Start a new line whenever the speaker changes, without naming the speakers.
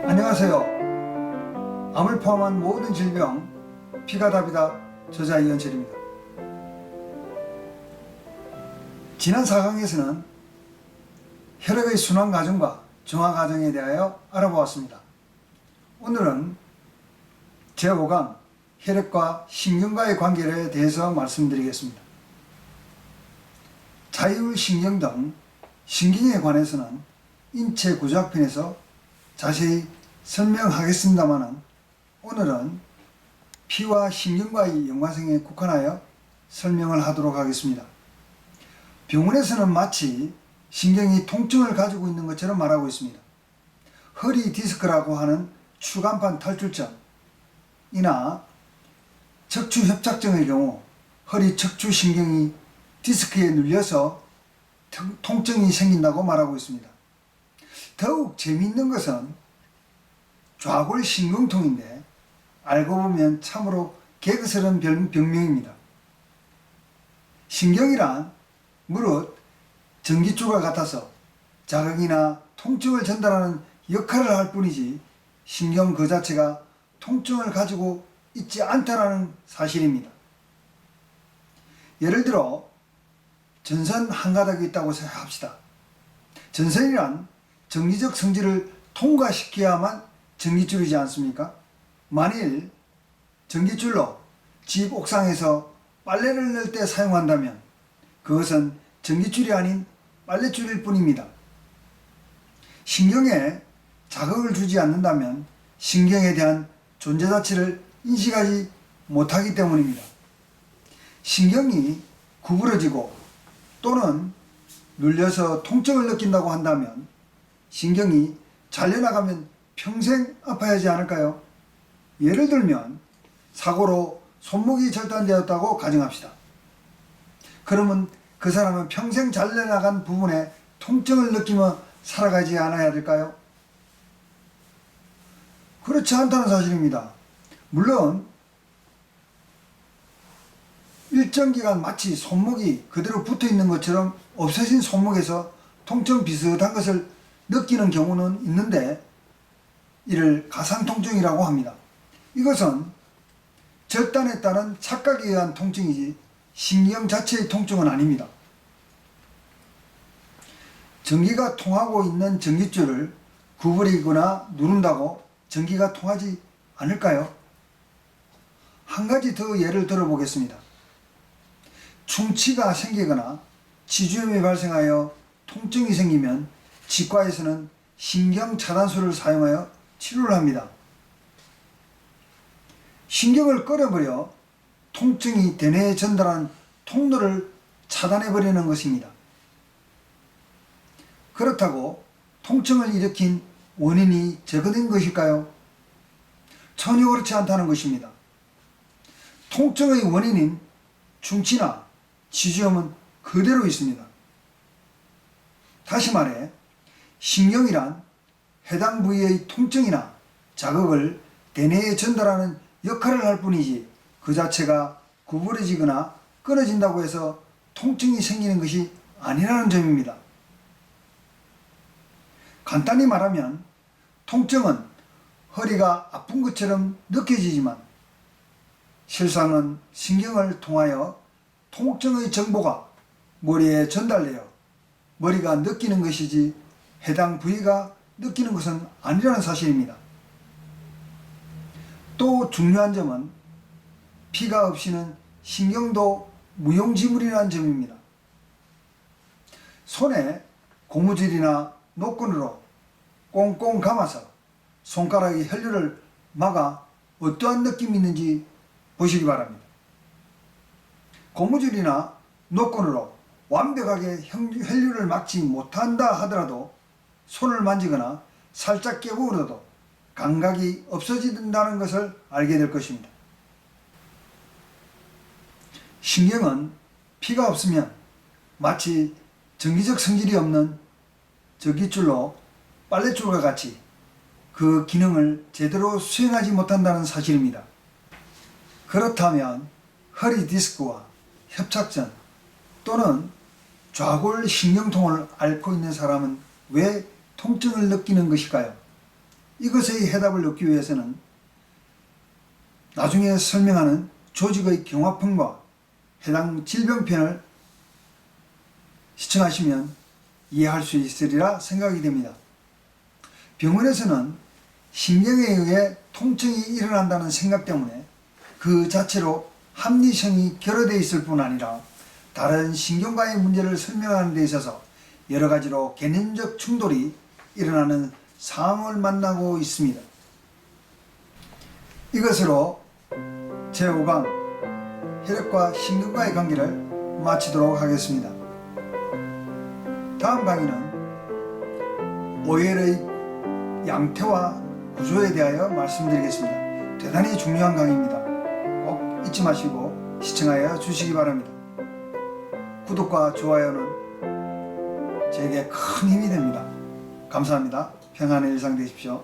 안녕하세요. 암을 포함한 모든 질병 피가 답이다 저자 이현철입니다. 지난 4강에서는 혈액의 순환 과정과 정화 과정에 대하여 알아보았습니다. 오늘은 제5강 혈액과 신경과의 관계에 대해서 말씀드리겠습니다. 자율신경 등 신경에 관해서는 인체 구조학편에서 자세히 설명하겠습니다만 오늘은 피와 신경과의 연관성에 국한하여 설명을 하도록 하겠습니다. 병원에서는 마치 신경이 통증을 가지고 있는 것처럼 말하고 있습니다. 허리 디스크라고 하는 추간판 탈출증이나 척추협착증의 경우 허리 척추신경이 디스크에 눌려서 통증이 생긴다고 말하고 있습니다. 더욱 재미있는 것은 좌골신경통인데 알고 보면 참으로 개그스러운 병명입니다. 신경이란 무릇 전깃줄과 같아서 자극이나 통증을 전달하는 역할을 할 뿐이지 신경 그 자체가 통증을 가지고 있지 않다는 사실입니다. 예를 들어 전선 한 가닥이 있다고 생각합시다. 전선이란 정기적 성질을 통과시켜야만 전깃줄이지 않습니까? 만일 전깃줄로 집 옥상에서 빨래를 넣을 때 사용한다면 그것은 전깃줄이 아닌 빨랫줄일 뿐입니다. 신경에 자극을 주지 않는다면 신경에 대한 존재 자체를 인식하지 못하기 때문입니다. 신경이 구부러지고 또는 눌려서 통증을 느낀다고 한다면 신경이 잘려나가면 평생 아파야 하지 않을까요? 예를 들면 사고로 손목이 절단되었다고 가정합시다. 그러면 그 사람은 평생 잘려나간 부분에 통증을 느끼며 살아가지 않아야 될까요? 그렇지 않다는 사실입니다. 물론 일정 기간 마치 손목이 그대로 붙어 있는 것처럼 없어진 손목에서 통증 비슷한 것을 느끼는 경우는 있는데 이를 가상통증이라고 합니다. 이것은 절단에 따른 착각에 의한 통증이지 신경 자체의 통증은 아닙니다. 전기가 통하고 있는 전깃줄을 구부리거나 누른다고 전기가 통하지 않을까요? 한 가지 더 예를 들어보겠습니다. 충치가 생기거나 지주염이 발생하여 통증이 생기면 치과에서는 신경차단술을 사용하여 치료를 합니다. 신경을 끌어버려 통증이 대뇌에 전달하는 통로를 차단해버리는 것입니다. 그렇다고 통증을 일으킨 원인이 제거된 것일까요? 전혀 그렇지 않다는 것입니다. 통증의 원인인 충치나 지주염은 그대로 있습니다. 다시 말해 신경이란 해당 부위의 통증이나 자극을 대뇌에 전달하는 역할을 할 뿐이지 그 자체가 구부러지거나 끊어진다고 해서 통증이 생기는 것이 아니라는 점입니다. 간단히 말하면 통증은 허리가 아픈 것처럼 느껴지지만 실상은 신경을 통하여 통증의 정보가 머리에 전달되어 머리가 느끼는 것이지 해당 부위가 느끼는 것은 아니라는 사실입니다. 또 중요한 점은 피가 없이는 신경도 무용지물이라는 점입니다. 손에 고무줄이나 노끈으로 꽁꽁 감아서 손가락의 혈류를 막아 어떠한 느낌이 있는지 보시기 바랍니다. 고무줄이나 노끈으로 완벽하게 혈류를 막지 못한다 하더라도 손을 만지거나 살짝 깨물어도 감각이 없어진다는 것을 알게 될 것입니다. 신경은 피가 없으면 마치 정기적 성질이 없는 전깃줄로 빨랫줄과 같이 그 기능을 제대로 수행하지 못한다는 사실입니다. 그렇다면 허리 디스크와 협착증 또는 좌골신경통을 앓고 있는 사람은 왜 통증을 느끼는 것일까요? 이것의 해답을 얻기 위해서는 나중에 설명하는 조직의 경화편과 해당 질병편을 시청하시면 이해할 수 있으리라 생각이 됩니다. 병원에서는 신경에 의해 통증이 일어난다는 생각 때문에 그 자체로 합리성이 결여되어 있을 뿐 아니라 다른 신경과의 문제를 설명하는 데 있어서 여러 가지로 개념적 충돌이 일어나는 상황을 만나고 있습니다. 이것으로 제5강 혈액과 신경과의 관계를 마치도록 하겠습니다. 다음 강의는 오열의 양태와 구조에 대하여 말씀드리겠습니다. 대단히 중요한 강의입니다. 꼭 잊지 마시고 시청하여 주시기 바랍니다. 구독과 좋아요는 제게 큰 힘이 됩니다. 감사합니다. 평안의 일상 되십시오.